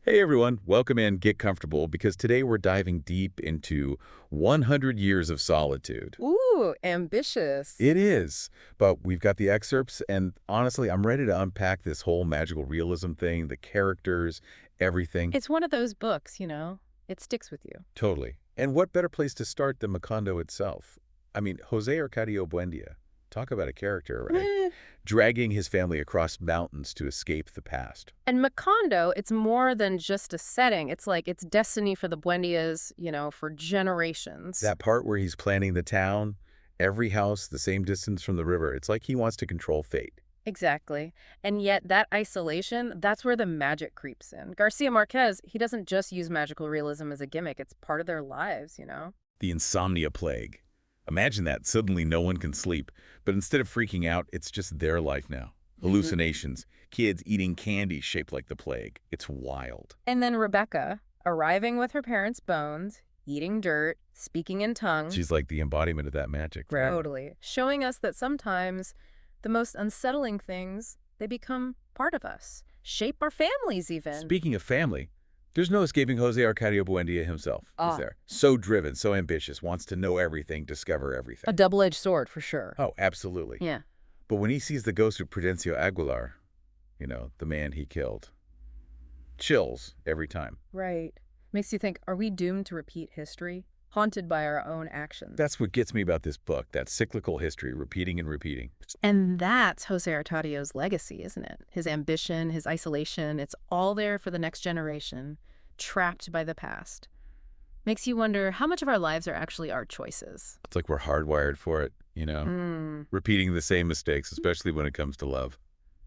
Hey everyone, welcome in, get comfortable, because today we're diving deep into 100 Years of Solitude. Ooh, ambitious. It is, but we've got the excerpts, and honestly, I'm ready to unpack this whole magical realism thing, the characters, everything. It's one of those books. It sticks with you. Totally. And what better place to start than Macondo itself? I mean, Jose Arcadio Buendia. Talk about a character, right? Eh. Dragging his family across mountains to escape the past. And Macondo, it's more than just a setting. It's like it's destiny for the Buendias, for generations. That part where he's planning the town, every house the same distance from the river. It's like he wants to control fate. Exactly. And yet that isolation, that's where the magic creeps in. Garcia Marquez, he doesn't just use magical realism as a gimmick. It's part of their lives. The insomnia plague. Imagine that. Suddenly no one can sleep. But instead of freaking out, it's just their life now. Hallucinations. Kids eating candy shaped like the plague. It's wild. And then Rebecca, arriving with her parents' bones, eating dirt, speaking in tongues. She's like the embodiment of that magic. Right? Totally. Showing us that sometimes the most unsettling things, they become part of us, shape our families even. Speaking of family, there's no escaping Jose Arcadio Buendia himself, is there? So driven, so ambitious, wants to know everything, discover everything. A double-edged sword, for sure. Oh, absolutely. Yeah. But when he sees the ghost of Prudencio Aguilar, the man he killed, chills every time. Right. Makes you think, are we doomed to repeat history? Haunted by our own actions. That's what gets me about this book, that cyclical history, repeating and repeating. And that's Jose Artadio's legacy, isn't it? His ambition, his isolation, it's all there for the next generation, trapped by the past. Makes you wonder how much of our lives are actually our choices. It's like we're hardwired for it, repeating the same mistakes, especially when it comes to love.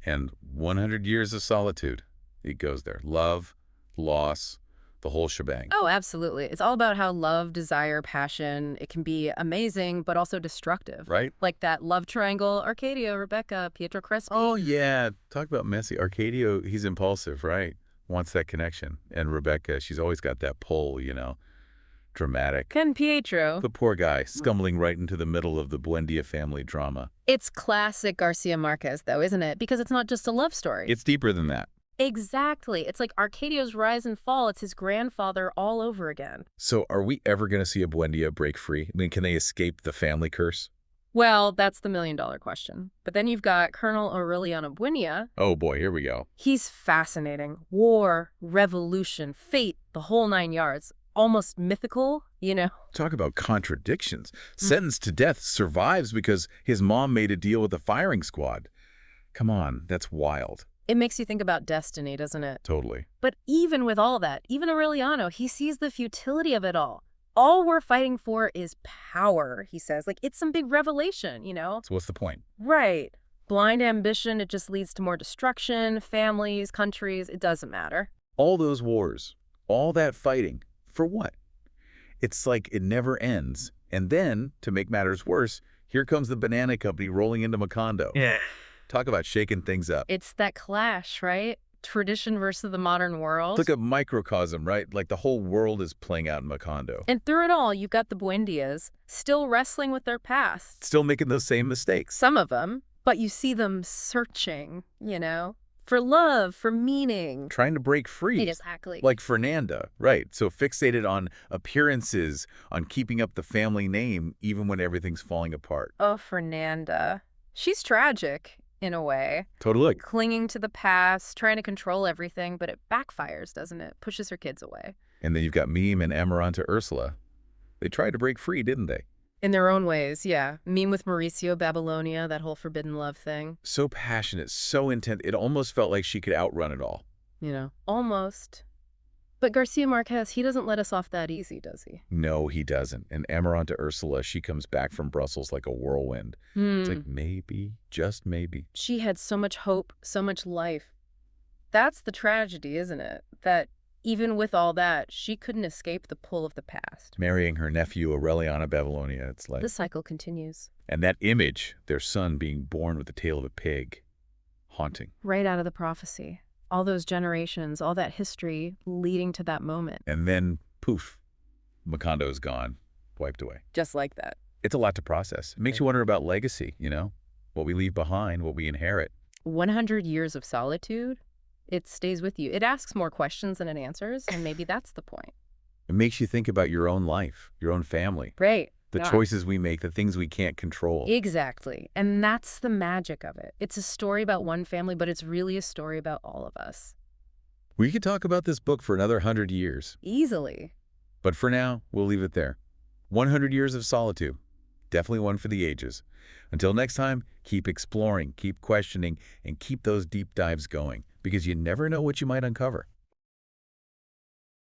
And 100 Years of Solitude, it goes there. Love, loss, the whole shebang. Oh, absolutely. It's all about how love, desire, passion, it can be amazing, but also destructive. Right? Like that love triangle, Arcadio, Rebecca, Pietro Crespi. Oh, yeah. Talk about messy. Arcadio, he's impulsive, right? Wants that connection. And Rebecca, she's always got that pull, dramatic. And Pietro. The poor guy, scumbling right into the middle of the Buendia family drama. It's classic Garcia Marquez, though, isn't it? Because it's not just a love story. It's deeper than that. Exactly. It's like Arcadio's rise and fall. It's his grandfather all over again. So are we ever going to see a Buendia break free? I mean, can they escape the family curse? Well, that's the million-dollar question. But then you've got Colonel Aureliano Buendía. Oh boy, here we go. He's fascinating. War, revolution, fate, the whole 9 yards. Almost mythical. Talk about contradictions. Sentenced to death, survives because his mom made a deal with the firing squad. Come on, that's wild. It makes you think about destiny, doesn't it? Totally. But even with all that, even Aureliano, he sees the futility of it all. All we're fighting for is power, he says. Like, it's some big revelation. So what's the point? Right. Blind ambition, it just leads to more destruction, families, countries, it doesn't matter. All those wars, all that fighting, for what? It's like it never ends. And then, to make matters worse, here comes the banana company rolling into Macondo. Yeah. Talk about shaking things up. It's that clash, right? Tradition versus the modern world. It's like a microcosm, right? Like the whole world is playing out in Macondo. And through it all, you've got the Buendias still wrestling with their past. Still making those same mistakes. Some of them, but you see them searching, for love, for meaning. Trying to break free. Exactly. Like Fernanda, right? So fixated on appearances, on keeping up the family name, even when everything's falling apart. Oh, Fernanda. She's tragic. In a way. Totally. Clinging to the past, trying to control everything, but it backfires, doesn't it? Pushes her kids away. And then you've got Meme and Amaranta Ursula. They tried to break free, didn't they? In their own ways, yeah. Meme with Mauricio, Babylonia, that whole forbidden love thing. So passionate, so intense, it almost felt like she could outrun it all. Almost. But Garcia Marquez, he doesn't let us off that easy, does he? No, he doesn't. And Amaranta Ursula, she comes back from Brussels like a whirlwind. It's like maybe, just maybe. She had so much hope, so much life. That's the tragedy, isn't it? That even with all that, she couldn't escape the pull of the past. Marrying her nephew, Aureliana Babylonia, it's like... The cycle continues. And that image, their son being born with the tail of a pig, haunting. Right out of the prophecy. All those generations, all that history leading to that moment. And then, poof, Macondo is gone, wiped away. Just like that. It's a lot to process. It makes you wonder about legacy, what we leave behind, what we inherit. 100 Years of Solitude? It stays with you. It asks more questions than it answers, and maybe that's the point. It makes you think about your own life, your own family, Right. the Yeah. choices we make, the things we can't control. Exactly. And that's the magic of it. It's a story about one family, but it's really a story about all of us. We could talk about this book for another 100 years, Easily. but for now, we'll leave it there. 100 Years of Solitude. Definitely one for the ages. Until next time, keep exploring, keep questioning, and keep those deep dives going, because you never know what you might uncover.